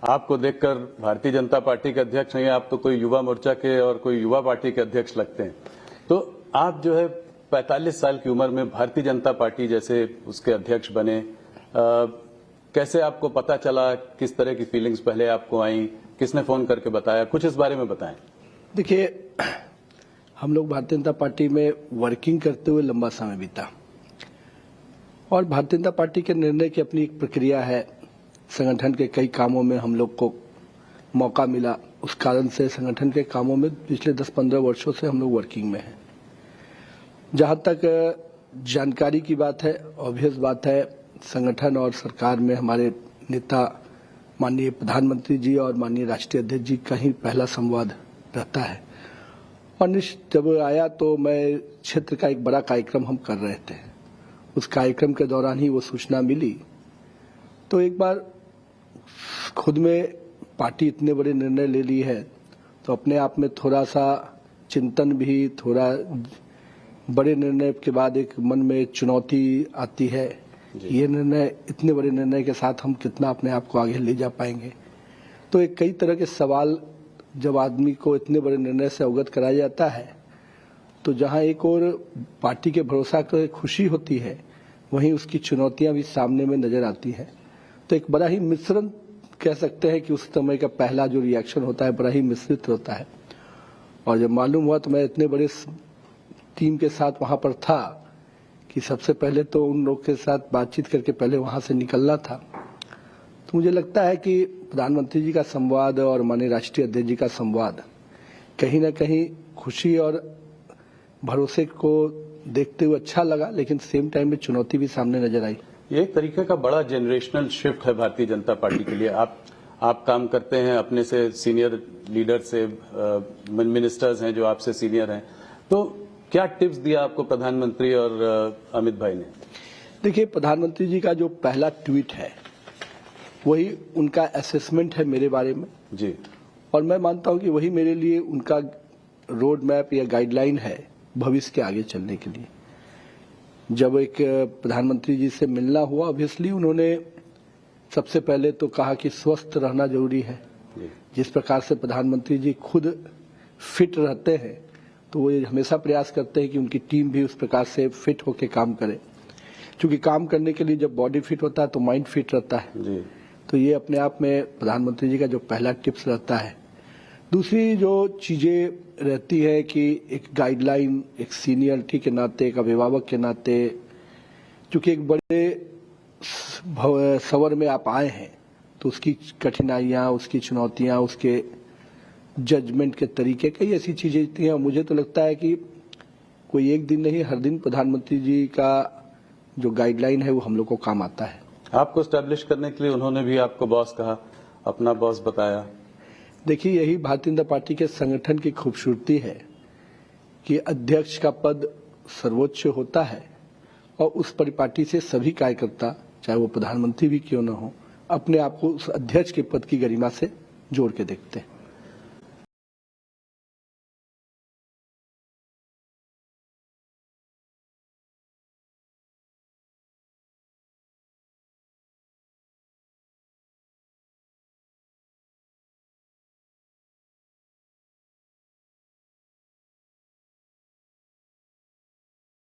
आपको देखकर भारतीय जनता पार्टी के अध्यक्ष नहीं, आप तो कोई युवा मोर्चा के और कोई युवा पार्टी के अध्यक्ष लगते हैं। तो आप जो है 45 साल की उम्र में भारतीय जनता पार्टी जैसे उसके अध्यक्ष बने, कैसे आपको पता चला, किस तरह की फीलिंग्स पहले आपको आई, किसने फोन करके बताया, कुछ इस बारे में बताएं। देखिए, हम लोग भारतीय जनता पार्टी में वर्किंग करते हुए लंबा समय बीता और भारतीय जनता पार्टी के निर्णय की अपनी एक प्रक्रिया है। संगठन के कई कामों में हम लोग को मौका मिला, उस कारण से संगठन के कामों में पिछले 10-15 वर्षों से हम लोग वर्किंग में हैं। जहां तक जानकारी की बात है, ऑब्वियस बात है, संगठन और सरकार में हमारे नेता माननीय प्रधानमंत्री जी और माननीय राष्ट्रीय अध्यक्ष जी का ही पहला संवाद रहता है। और जब आया तो मैं क्षेत्र का एक बड़ा कार्यक्रम हम कर रहे थे, उस कार्यक्रम के दौरान ही वो सूचना मिली। तो एक बार खुद में पार्टी इतने बड़े निर्णय ले ली है तो अपने आप में थोड़ा सा चिंतन भी, थोड़ा बड़े निर्णय के बाद एक मन में चुनौती आती है। ये निर्णय, इतने बड़े निर्णय के साथ हम कितना अपने आप को आगे ले जा पाएंगे। तो एक कई तरह के सवाल जब आदमी को इतने बड़े निर्णय से अवगत कराया जाता है तो जहां एक और पार्टी के भरोसा को खुशी होती है, वहीं उसकी चुनौतियां भी सामने में नजर आती हैं। तो एक बड़ा ही मिश्रण कह सकते हैं कि उस समय का पहला जो रिएक्शन होता है बड़ा ही मिश्रित होता है। और जब मालूम हुआ तो मैं इतने बड़े टीम के साथ वहां पर था कि सबसे पहले तो उन लोग के साथ बातचीत करके पहले वहां से निकलना था। तो मुझे लगता है कि प्रधानमंत्री जी का संवाद और माननीय राष्ट्रीय अध्यक्ष जी का संवाद कहीं न कहीं खुशी और भरोसे को देखते हुए अच्छा लगा, लेकिन सेम टाइम में चुनौती भी सामने नजर आई। ये एक तरीके का बड़ा जनरेशनल शिफ्ट है भारतीय जनता पार्टी के लिए। आप काम करते हैं अपने से सीनियर लीडर से, मिनिस्टर्स हैं जो आपसे सीनियर हैं, तो क्या टिप्स दिया आपको प्रधानमंत्री और अमित भाई ने? देखिए, प्रधानमंत्री जी का जो पहला ट्वीट है वही उनका असेसमेंट है मेरे बारे में जी, और मैं मानता हूं कि वही मेरे लिए उनका रोड मैप या गाइडलाइन है भविष्य के आगे चलने के लिए। जब एक प्रधानमंत्री जी से मिलना हुआ, ऑब्वियसली उन्होंने सबसे पहले तो कहा कि स्वस्थ रहना जरूरी है। जिस प्रकार से प्रधानमंत्री जी खुद फिट रहते हैं तो वो हमेशा प्रयास करते हैं कि उनकी टीम भी उस प्रकार से फिट होकर काम करे, क्योंकि काम करने के लिए जब बॉडी फिट होता है तो माइंड फिट रहता है जी। तो ये अपने आप में प्रधानमंत्री जी का जो पहला टिप्स रहता है। दूसरी जो चीजें रहती है कि एक गाइडलाइन, एक सीनियरिटी के नाते, एक अभिभावक के नाते, क्योंकि एक बड़े सवर में आप आए हैं तो उसकी कठिनाइयां, उसकी चुनौतियां, उसके जजमेंट के तरीके, कई ऐसी चीजें थी। और मुझे तो लगता है कि कोई एक दिन नहीं, हर दिन प्रधानमंत्री जी का जो गाइडलाइन है वो हम लोग को काम आता है। आपको स्टैब्लिश करने के लिए उन्होंने भी आपको बॉस कहा, अपना बॉस बताया। देखिए, यही भारतीय जनता पार्टी के संगठन की खूबसूरती है कि अध्यक्ष का पद सर्वोच्च होता है और उस परिपाटी से सभी कार्यकर्ता, चाहे वो प्रधानमंत्री भी क्यों न हो, अपने आप को उस अध्यक्ष के पद की गरिमा से जोड़ के देखते हैं।